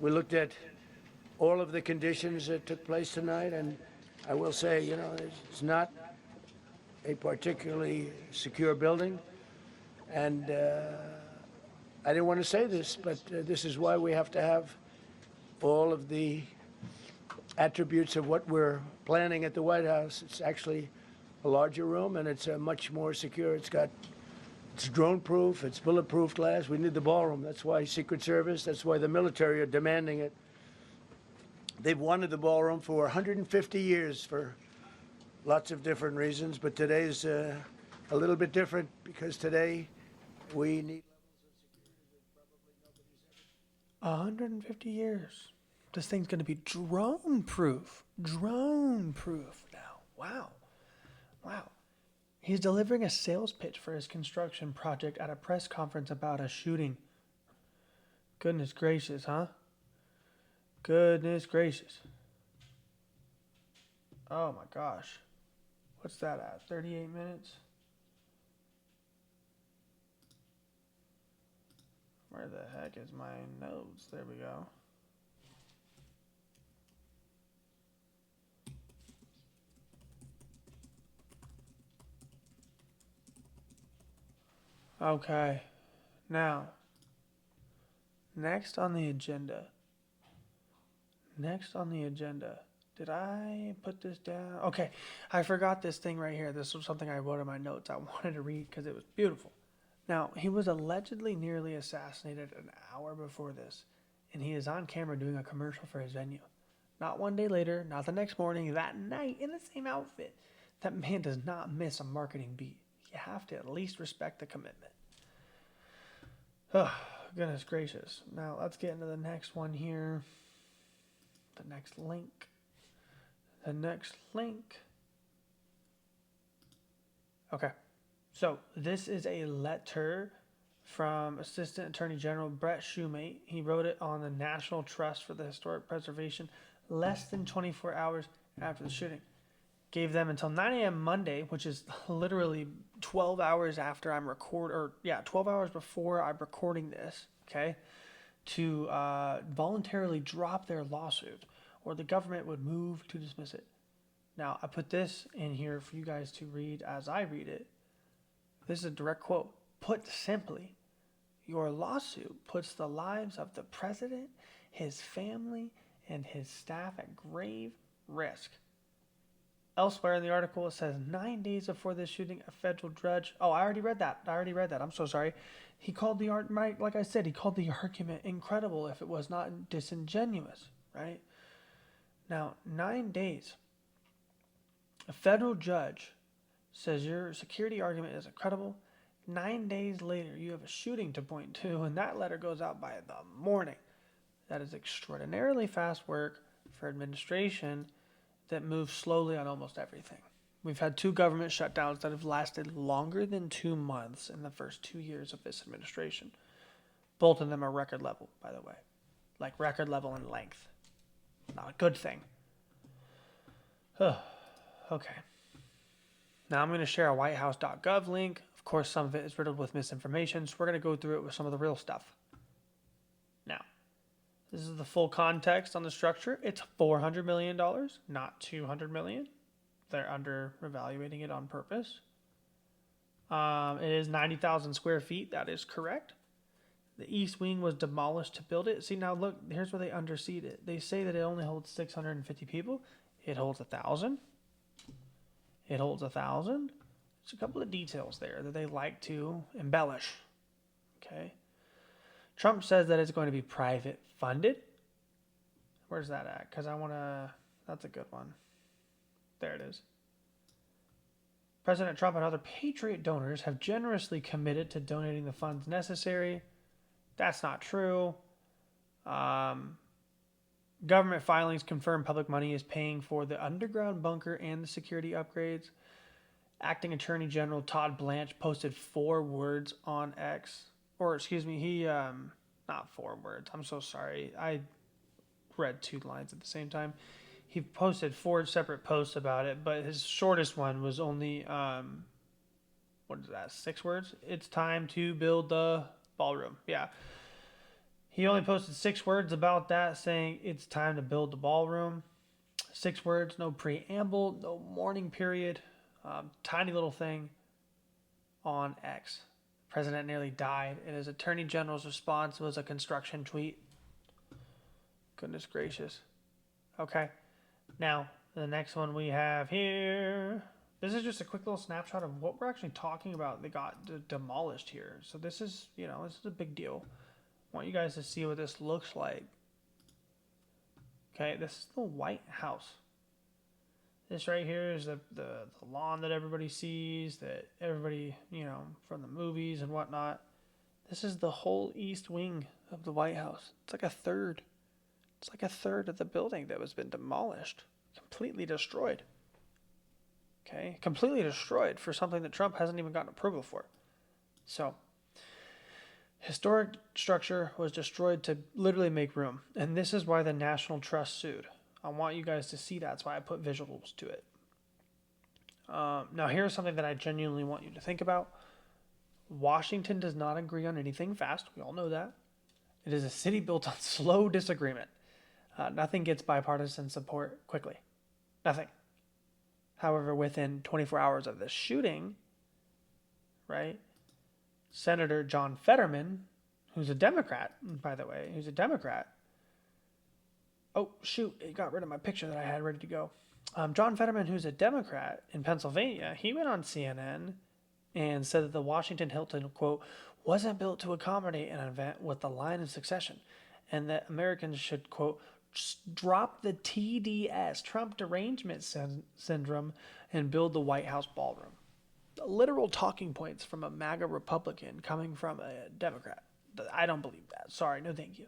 We looked at all of the conditions that took place tonight, and I will say, you know, it's not a particularly secure building. And I didn't want to say this, but this is why we have to have all of the attributes of what we're planning at the White House. It's actually a larger room, and it's much more secure. It's drone-proof, it's bulletproof glass. We need the ballroom. That's why Secret Service, that's why the military are demanding it. They've wanted the ballroom for 150 years for lots of different reasons, but today's a little bit different because today we need levels of security that probably nobody's ever. 150 years. This thing's going to be drone-proof. Drone-proof now. Wow. Wow. He's delivering a sales pitch for his construction project at a press conference about a shooting. Goodness gracious, huh? Goodness gracious. Oh my gosh. What's that at? 38 minutes? Where the heck is my notes? There we go. Okay. Now, next on the agenda. Did I put this down? Okay, I forgot this thing right here. This was something I wrote in my notes. I wanted to read because it was beautiful. Now, he was allegedly nearly assassinated an hour before this, and he is on camera doing a commercial for his venue. Not one day later, not the next morning, that night in the same outfit. That man does not miss a marketing beat. You have to at least respect the commitment. Oh, goodness gracious. Now, let's get into the next one here. The next link. Okay. So, this is a letter from Assistant Attorney General Brett Shumate. He wrote it on the National Trust for the Historic Preservation less than 24 hours after the shooting. Gave them until 9 a.m. Monday, which is literally 12 hours after 12 hours before I'm recording this, okay, to voluntarily drop their lawsuit, or the government would move to dismiss it. Now, I put this in here for you guys to read as I read it. This is a direct quote. Put simply, your lawsuit puts the lives of the president, his family, and his staff at grave risk. Elsewhere in the article, it says 9 days before this shooting, a federal judge. Oh, I already read that. I'm so sorry. He called the like I said, he called the argument incredible if it was not disingenuous, right? Now, 9 days. A federal judge says your security argument is incredible. 9 days later, you have a shooting to point to, and that letter goes out by the morning. That is extraordinarily fast work for administration that moves slowly on almost everything. We've had 2 government shutdowns that have lasted longer than 2 months in the first 2 years of this administration. Both of them are record level, by the way. Like record level in length. Not a good thing. Okay. Now I'm going to share a whitehouse.gov link. Of course, some of it is riddled with misinformation, so we're going to go through it with some of the real stuff. Now, this is the full context on the structure. It's $400 million, not $200 million. They're under-evaluating it on purpose. It is 90,000 square feet. That is correct. The east wing was demolished to build it. See, now look, here's where they underseed it. They say that it only holds 650 people. It holds 1,000. It holds 1,000. There's a couple of details there that they like to embellish. Okay. Trump says that it's going to be private funded. Where's that at? Because I want to... That's a good one. There it is. President Trump and other Patriot donors have generously committed to donating the funds necessary. That's not true. Government filings confirm public money is paying for the underground bunker and the security upgrades. Acting Attorney General Todd Blanche posted 4 words on X. Or, excuse me, he, not 4 words. I'm so sorry. I read 2 lines at the same time. He posted 4 separate posts about it, but his shortest one was only, 6 words? It's time to build the ballroom. Yeah. He only posted 6 words about that, saying it's time to build the ballroom. 6 words, no preamble, no mourning period. Tiny little thing on X. The president nearly died, and his attorney general's response was a construction tweet. Goodness gracious. Okay. Now, the next one we have here. This is just a quick little snapshot of what we're actually talking about that got demolished here. So this is, this is a big deal. I want you guys to see what this looks like. Okay, this is the White House. This right here is the lawn that everybody sees, that everybody, from the movies and whatnot. This is the whole east wing of the White House. It's like a third. It's like a third of the building that was been demolished, completely destroyed. Okay, completely destroyed for something that Trump hasn't even gotten approval for. So, historic structure was destroyed to literally make room. And this is why the National Trust sued. I want you guys to see that. That's why I put visuals to it. Now, here's something that I genuinely want you to think about. Washington does not agree on anything fast. We all know that. It is a city built on slow disagreement. Nothing gets bipartisan support quickly. Nothing. However, within 24 hours of this shooting, right, Senator John Fetterman, who's a Democrat, by the way, oh, shoot, it got rid of my picture that I had ready to go. John Fetterman, who's a Democrat in Pennsylvania, he went on CNN and said that the Washington Hilton, quote, wasn't built to accommodate an event with the line of succession, and that Americans should, quote, drop the TDS, Trump derangement syndrome, and build the White House ballroom. Literal talking points from a MAGA Republican coming from a Democrat. I don't believe that. Sorry, no thank you.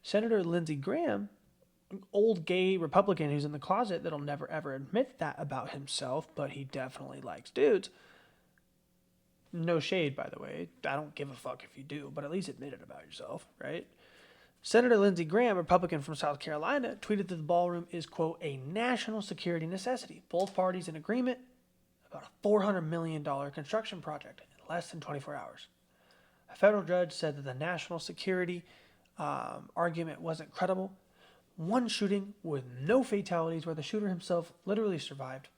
Senator Lindsey Graham, old gay Republican who's in the closet that'll never ever admit that about himself, but he definitely likes dudes. No shade, by the way. I don't give a fuck if you do, but at least admit it about yourself, right? Senator Lindsey Graham, Republican from South Carolina, tweeted that the ballroom is, quote, a national security necessity. Both parties in agreement about a $400 million construction project in less than 24 hours. A federal judge said that the national security argument wasn't credible. One shooting with no fatalities where the shooter himself literally survived.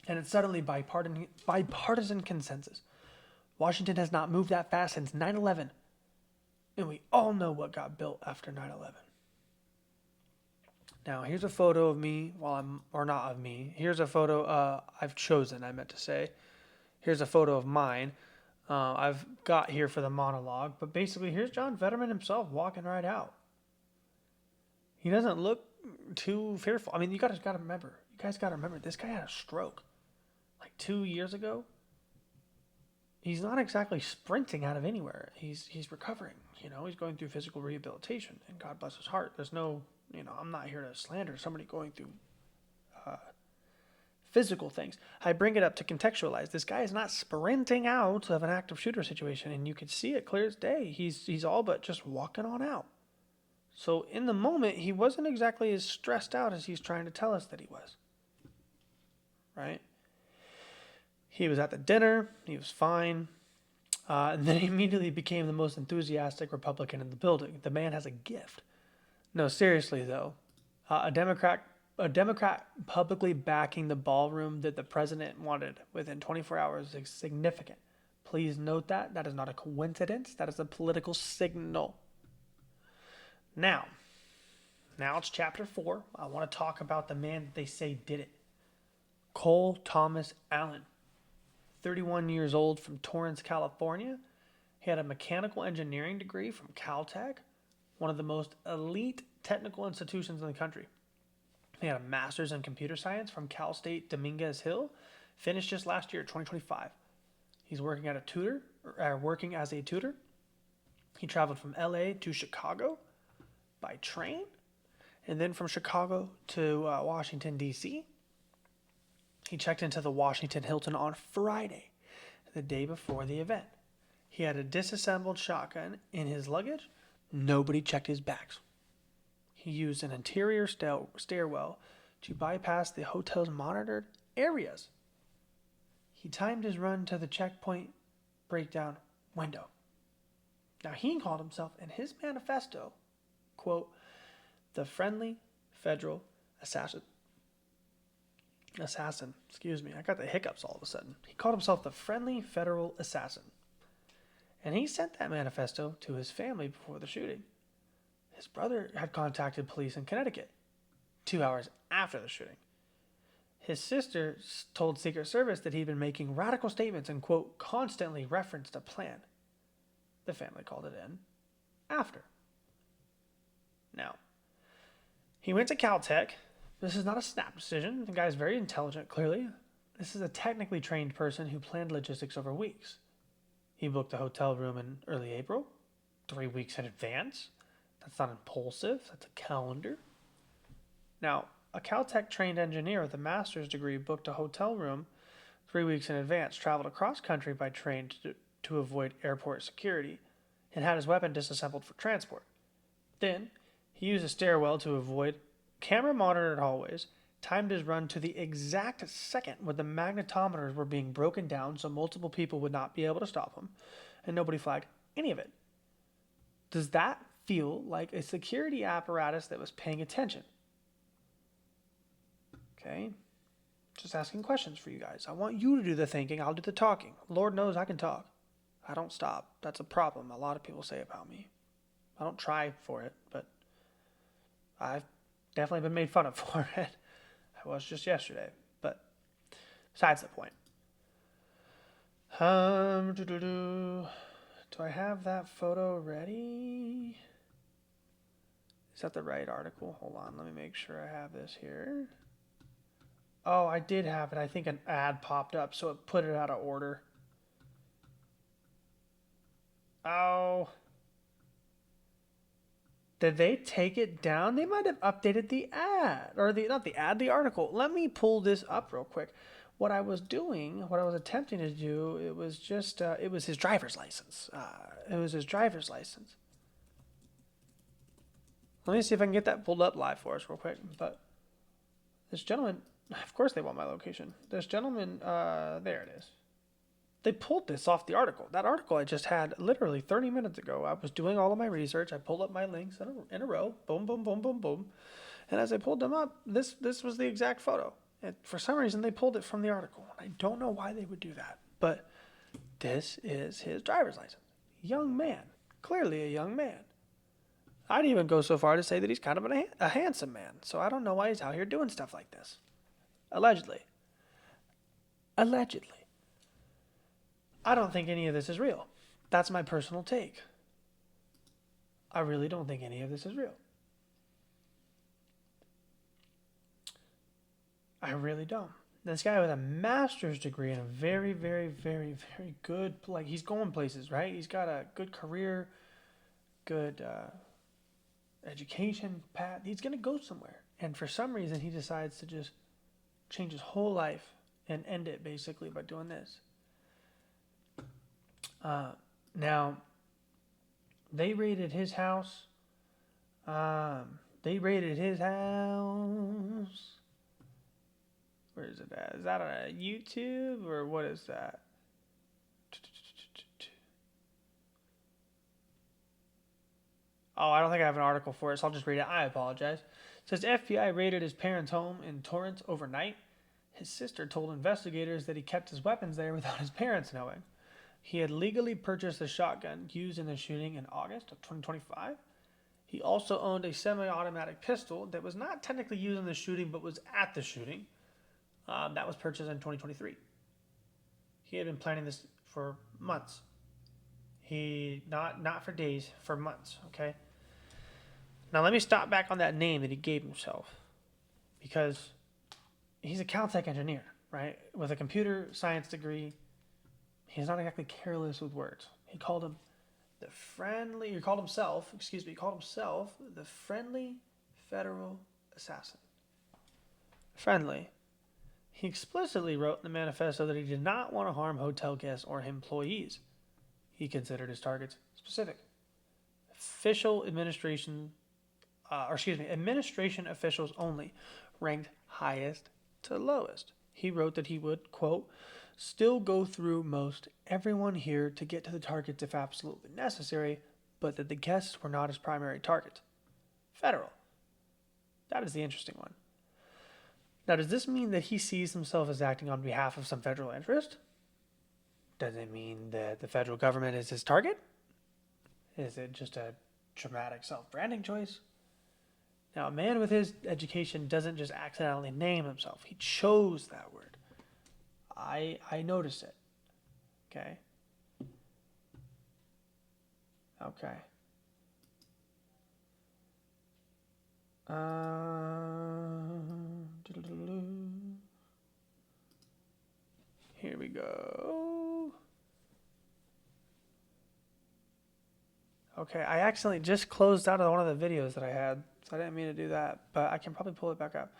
And it's suddenly bipartisan consensus. Washington has not moved that fast since 9/11. And we all know what got built after 9/11. Now, here's a photo of me Here's a photo I've chosen, I meant to say. Here's a photo of mine. I've got here for the monologue. But basically, here's John Fetterman himself walking right out. He doesn't look too fearful. I mean, you guys got to remember, this guy had a stroke like 2 years ago. He's not exactly sprinting out of anywhere. He's recovering. He's going through physical rehabilitation, and God bless his heart. There's no, I'm not here to slander somebody going through physical things. I bring it up to contextualize. This guy is not sprinting out of an active shooter situation, and you can see it clear as day. He's all but just walking on out. So in the moment, he wasn't exactly as stressed out as he's trying to tell us that he was. Right? He was at the dinner. He was fine. And then he immediately became the most enthusiastic Republican in the building. The man has a gift. No, seriously, though. A Democrat publicly backing the ballroom that the president wanted within 24 hours is significant. Please note that. That is not a coincidence. That is a political signal. Now it's chapter 4. I want to talk about the man that they say did it. Cole Thomas Allen. 31 years old from Torrance, California. He had a mechanical engineering degree from Caltech, one of the most elite technical institutions in the country. He had a master's in computer science from Cal State Dominguez Hill, Finished just last year, 2025. He's working working as a tutor. He traveled from LA to Chicago by train, and then from Chicago to Washington, D.C. He checked into the Washington Hilton on Friday, the day before the event. He had a disassembled shotgun in his luggage. Nobody checked his bags. He used an interior stairwell to bypass the hotel's monitored areas. He timed his run to the checkpoint breakdown window. Now, he called himself in his manifesto, quote, the friendly federal assassin. Excuse me. I got the hiccups all of a sudden. He called himself the friendly federal assassin. And he sent that manifesto to his family before the shooting. His brother had contacted police in Connecticut 2 hours after the shooting. His sister told Secret Service that he'd been making radical statements and, quote, constantly referenced a plan. The family called it in after. Now, he went to Caltech. This is not a snap decision. The guy's very intelligent, clearly. This is a technically trained person who planned logistics over weeks. He booked a hotel room in early April, 3 weeks in advance. That's not impulsive. That's a calendar. Now, a Caltech-trained engineer with a master's degree booked a hotel room 3 weeks in advance, traveled across country by train to avoid airport security, and had his weapon disassembled for transport. Then, he used a stairwell to avoid camera-monitored hallways, timed his run to the exact second when the magnetometers were being broken down so multiple people would not be able to stop him, and nobody flagged any of it. Does that feel like a security apparatus that was paying attention? Okay, just asking questions for you guys. I want you to do the thinking, I'll do the talking. Lord knows I can talk. I don't stop. That's a problem a lot of people say about me. I don't try for it, but I've definitely been made fun of for it. I was just yesterday, but besides the point. Do I have that photo ready? Is that the right article? Hold on, let me make sure I have this here. Oh, I did have it. I think an ad popped up, so it put it out of order. Oh. Did they take it down? They might have updated the ad, or the article. Let me pull this up real quick. What I was attempting to do, it was just, it was his driver's license. Let me see if I can get that pulled up live for us real quick. But this gentleman, of course they want my location. This gentleman, there it is. They pulled this off the article. That article I just had literally 30 minutes ago. I was doing all of my research. I pulled up my links in a row. Boom, boom, boom, boom, boom. And as I pulled them up, this was the exact photo. And for some reason, they pulled it from the article. I don't know why they would do that. But this is his driver's license. Young man. Clearly a young man. I'd even go so far to say that he's kind of a handsome man. So I don't know why he's out here doing stuff like this. Allegedly. I don't think any of this is real. That's my personal take. I really don't think any of this is real. I really don't. This guy with a master's degree and a very, very, very, very good, like, he's going places, right? He's got a good career, good education path. He's going to go somewhere. And for some reason, he decides to just change his whole life and end it, basically, by doing this. Now, they raided his house. Where is it at? Is that on YouTube or what is that? Oh, I don't think I have an article for it, so I'll just read it. I apologize. It says FBI raided his parents' home in Torrance overnight. His sister told investigators that he kept his weapons there without his parents knowing. He had legally purchased a shotgun used in the shooting in August of 2025. He also owned a semi-automatic pistol that was not technically used in the shooting, but was at the shooting. That was purchased in 2023. He had been planning this for months. Not for days, for months, okay? Now let me stop back on that name that he gave himself. Because he's a Caltech engineer. right? With a computer science degree, he's not exactly careless with words. He called himself the friendly federal assassin. Friendly. He explicitly wrote in the manifesto that he did not want to harm hotel guests or employees. He considered his targets specific. Administration officials only, ranked highest to lowest. He wrote that he would, quote, still go through most everyone here to get to the targets if absolutely necessary, but that the guests were not his primary target. Federal. That is the interesting one. Now, does this mean that he sees himself as acting on behalf of some federal interest? Does it mean that the federal government is his target? Is it just a dramatic self-branding choice? Now, a man with his education doesn't just accidentally name himself. He chose that word. I noticed it. Okay. Here we go. Okay, I accidentally just closed out of one of the videos that I had, so I didn't mean to do that, but I can probably pull it back up.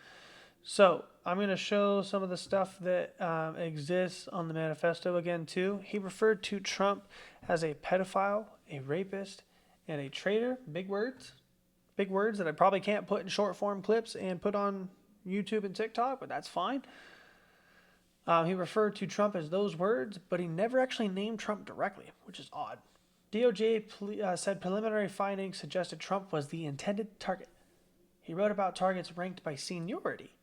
So I'm going to show some of the stuff that exists on the manifesto again, too. He referred to Trump as a pedophile, a rapist, and a traitor. Big words. Big words that I probably can't put in short form clips and put on YouTube and TikTok, but that's fine. He referred to Trump as those words, but he never actually named Trump directly, which is odd. DOJ said preliminary findings suggested Trump was the intended target. He wrote about targets ranked by seniority.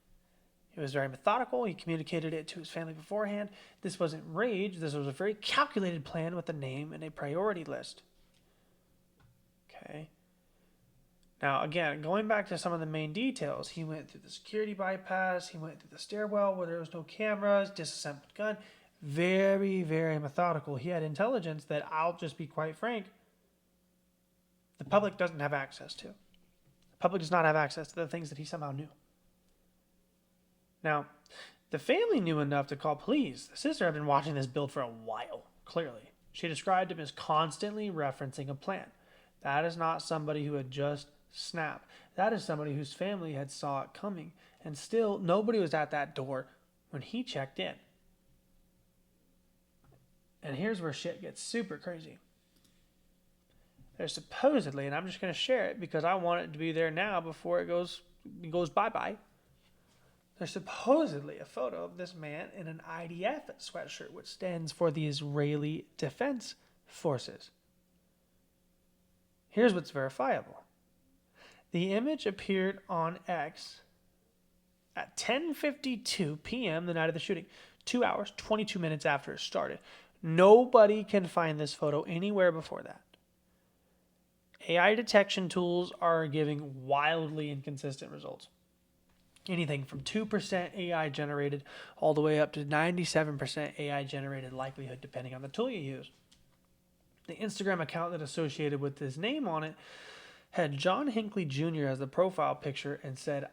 He was very methodical. He communicated it to his family beforehand. This wasn't rage. This was a very calculated plan with a name and a priority list. Okay. Now, again, going back to some of the main details, he went through the security bypass. He went through the stairwell where there was no cameras, disassembled gun. Very, very methodical. He had intelligence that, I'll just be quite frank, the public doesn't have access to. The public does not have access to the things that he somehow knew. Now, the family knew enough to call police. The sister had been watching this build for a while, clearly. She described him as constantly referencing a plan. That is not somebody who had just snapped. That is somebody whose family had saw it coming. And still, nobody was at that door when he checked in. And here's where shit gets super crazy. There's supposedly, and I'm just going to share it because I want it to be there now before it goes bye-bye. There's supposedly a photo of this man in an IDF sweatshirt, which stands for the Israeli Defense Forces. Here's what's verifiable. The image appeared on X at 10:52 p.m. the night of the shooting, 2 hours, 22 minutes after it started. Nobody can find this photo anywhere before that. AI detection tools are giving wildly inconsistent results. Anything from 2% AI generated all the way up to 97% AI generated likelihood depending on the tool you use. The Instagram account that associated with his name on it had John Hinckley Jr. as the profile picture and said,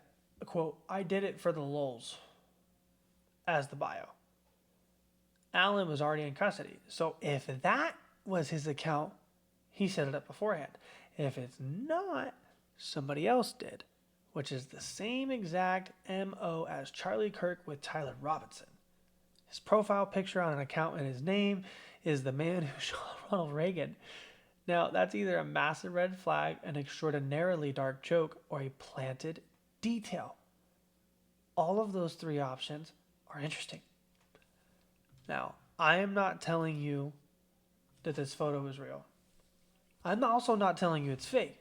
quote, "I did it for the lulz," as the bio. Allen was already in custody. So if that was his account, he set it up beforehand. If it's not, somebody else did, which is the same exact MO as Charlie Kirk with Tyler Robinson. His profile picture on an account in his name is the man who shot Ronald Reagan. Now, that's either a massive red flag, an extraordinarily dark joke, or a planted detail. All of those three options are interesting. Now, I am not telling you that this photo is real. I'm also not telling you it's fake.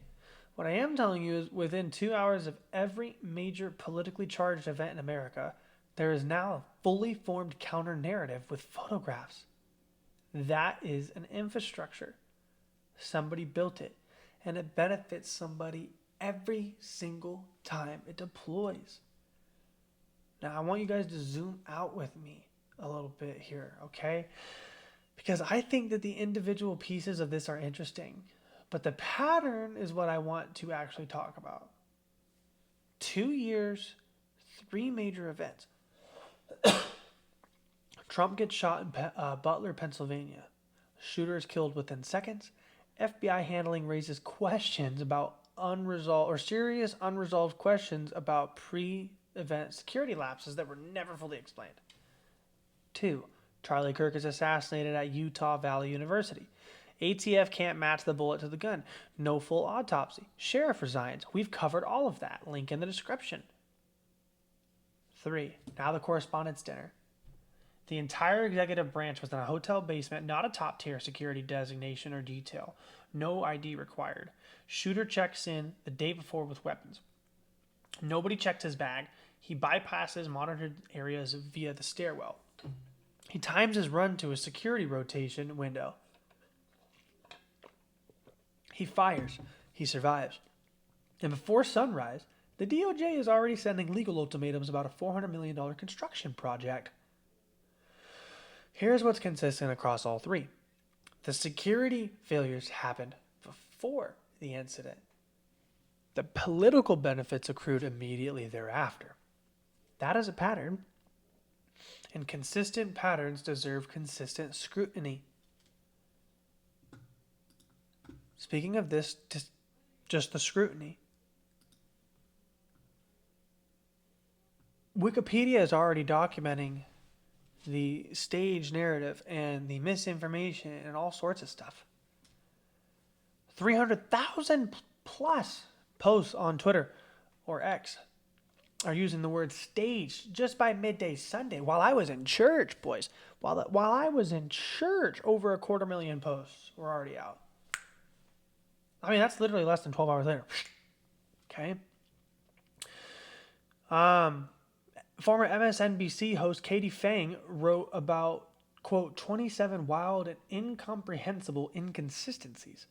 What I am telling you is within 2 hours of every major politically charged event in America, there is now a fully formed counter-narrative with photographs. That is an infrastructure. Somebody built it, and it benefits somebody every single time it deploys. Now, I want you guys to zoom out with me a little bit here, okay? Because I think that the individual pieces of this are interesting, but the pattern is what I want to actually talk about. 2 years, 3 major events. Trump gets shot in Butler, Pennsylvania. Shooter is killed within seconds. FBI handling raises questions about serious unresolved questions about pre-event security lapses that were never fully explained. 2. Charlie Kirk is assassinated at Utah Valley University. ATF can't match the bullet to the gun. No full autopsy. Sheriff resigns. We've covered all of that. Link in the description. 3. Now the correspondence dinner. The entire executive branch was in a hotel basement, not a top-tier security designation or detail. No ID required. Shooter checks in the day before with weapons. Nobody checked his bag. He bypasses monitored areas via the stairwell. He times his run to a security rotation window. He fires. He survives. And before sunrise, the DOJ is already sending legal ultimatums about a $400 million construction project. Here's what's consistent across all three. The security failures happened before the incident. The political benefits accrued immediately thereafter. That is a pattern, and consistent patterns deserve consistent scrutiny. Speaking of this, just the scrutiny. Wikipedia is already documenting the stage narrative and the misinformation and all sorts of stuff. 300,000 plus posts on Twitter or X are using the word staged just by midday Sunday while I was in church, boys. While I was in church, over 250,000 posts were already out. I mean, that's literally less than 12 hours later. Okay. Former MSNBC host Katie Fang wrote about, quote, 27 wild and incomprehensible inconsistencies.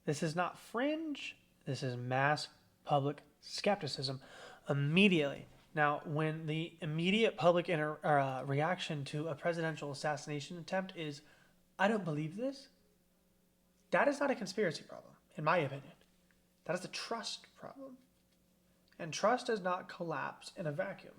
This is not fringe. This is mass public skepticism immediately. Now, when the immediate public reaction to a presidential assassination attempt is, I don't believe this, that is not a conspiracy problem, in my opinion. That is a trust problem. And trust does not collapse in a vacuum.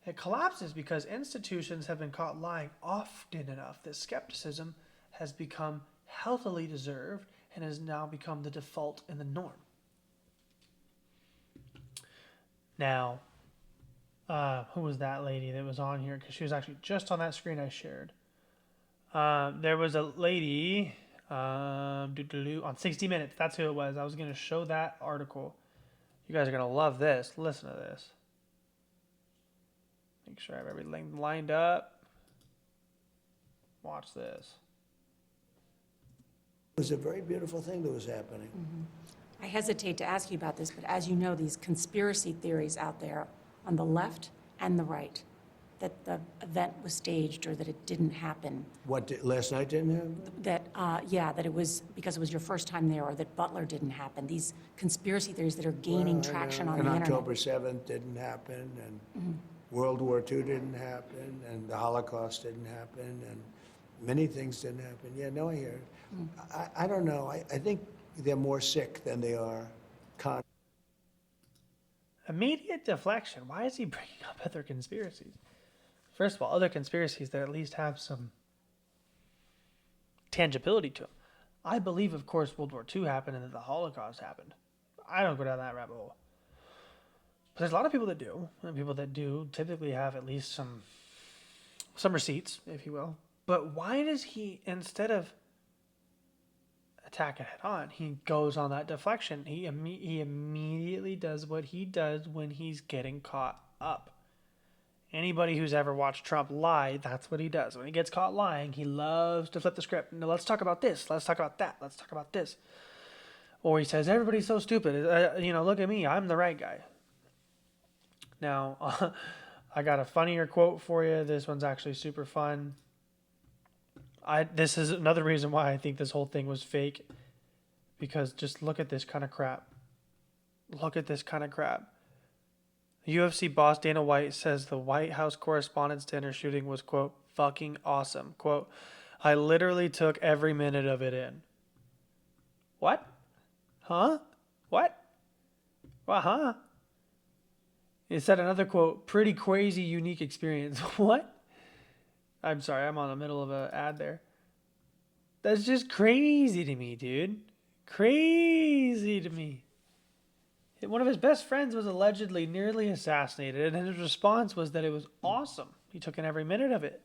It collapses because institutions have been caught lying often enough that skepticism has become healthily deserved and has now become the default and the norm. Now, who was that lady that was on here? Because she was actually just on that screen I shared. There was a lady on 60 Minutes. That's who it was. I was going to show that article. You guys are going to love this. Listen to this. Make sure I have everything lined up. Watch this. It was a very beautiful thing that was happening. Mm-hmm. I hesitate to ask you about this, but as you know, these conspiracy theories out there on the left and the right, that the event was staged or that it didn't happen. Last night didn't happen? That it was because it was your first time there, or that Butler didn't happen. These conspiracy theories that are gaining traction on the internet. And October 7th didn't happen, and World War II didn't happen, and the Holocaust didn't happen, and many things didn't happen. Yeah, no, I hear it. I don't know. I think they're more sick than they are con. Immediate deflection. Why is he bringing up other conspiracies? First of all, other conspiracies that at least have some tangibility to them. I believe, of course, World War II happened and that the Holocaust happened. I don't go down that rabbit hole. But there's a lot of people that do. And people that do typically have at least some receipts, if you will. But why does he, instead of attack it head on, he goes on that deflection? He immediately does what he does when he's getting caught up. Anybody who's ever watched Trump lie, that's what he does. When he gets caught lying, he loves to flip the script. No, let's talk about this. Let's talk about that. Let's talk about this. Or he says, everybody's so stupid. Look at me. I'm the right guy. Now, I got a funnier quote for you. This one's actually super fun. This is another reason why I think this whole thing was fake. Because just look at this kind of crap. Look at this kind of crap. UFC boss Dana White says the White House Correspondents' Dinner shooting was, quote, fucking awesome. Quote, I literally took every minute of it in. What? Huh? What? Well, huh? He said another quote, pretty crazy, unique experience. What? I'm sorry, I'm on the middle of an ad there. That's just crazy to me, dude. Crazy to me. One of his best friends was allegedly nearly assassinated, and his response was that it was awesome. He took in every minute of it.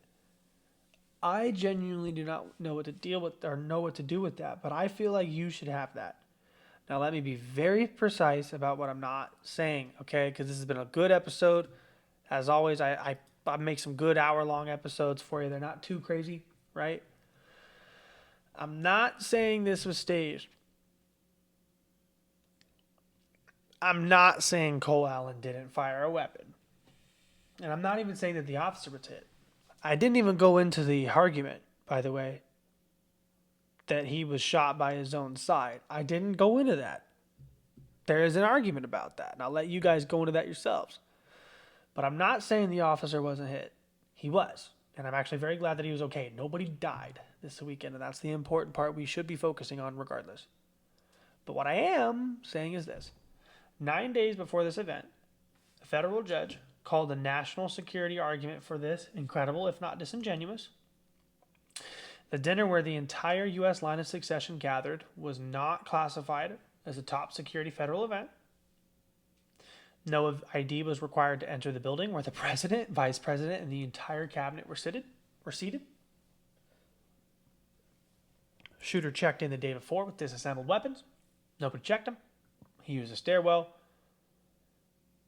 I genuinely do not know what to deal with or know what to do with that, but I feel like you should have that. Now, let me be very precise about what I'm not saying, okay? Because this has been a good episode. As always, I make some good hour-long episodes for you. They're not too crazy, right? I'm not saying this was staged. I'm not saying Cole Allen didn't fire a weapon. And I'm not even saying that the officer was hit. I didn't even go into the argument, by the way, that he was shot by his own side. I didn't go into that. There is an argument about that, and I'll let you guys go into that yourselves. But I'm not saying the officer wasn't hit. He was. And I'm actually very glad that he was okay. Nobody died this weekend, and that's the important part we should be focusing on regardless. But what I am saying is this. 9 days before this event, a federal judge called the national security argument for this incredible, if not disingenuous. The dinner where the entire U.S. line of succession gathered was not classified as a top security federal event. No ID was required to enter the building where the president, vice president, and the entire cabinet were seated. Shooter checked in the day before with disassembled weapons. Nobody checked him. He used a stairwell.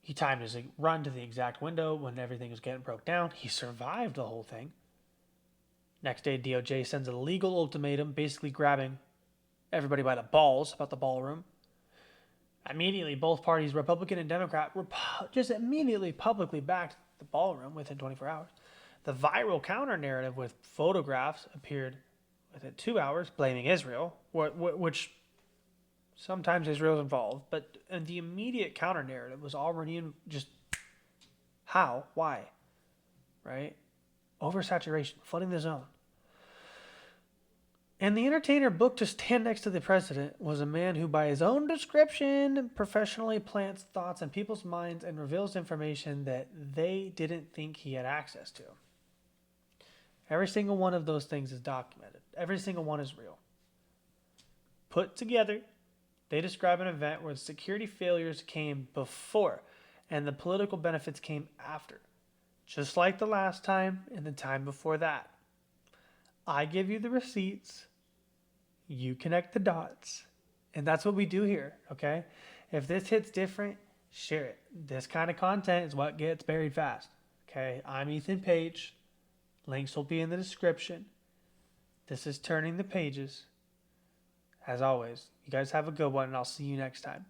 He timed his run to the exact window when everything was getting broke down. He survived the whole thing. Next day, DOJ sends a legal ultimatum, basically grabbing everybody by the balls about the ballroom. Immediately, both parties, Republican and Democrat, just immediately publicly backed the ballroom within 24 hours. The viral counter-narrative with photographs appeared within 2 hours, blaming Israel, which sometimes Israel's involved, but the immediate counter-narrative was already in just how, why, right? Oversaturation, flooding the zone. And the entertainer booked to stand next to the president was a man who, by his own description, professionally plants thoughts in people's minds and reveals information that they didn't think he had access to. Every single one of those things is documented. Every single one is real. Put together, they describe an event where the security failures came before and the political benefits came after. Just like the last time and the time before that. I give you the receipts. You connect the dots. And that's what we do here, okay? If this hits different, share it. This kind of content is what gets buried fast, okay? I'm Ethan Page. Links will be in the description. This is Turning the Pages. As always, you guys have a good one, and I'll see you next time.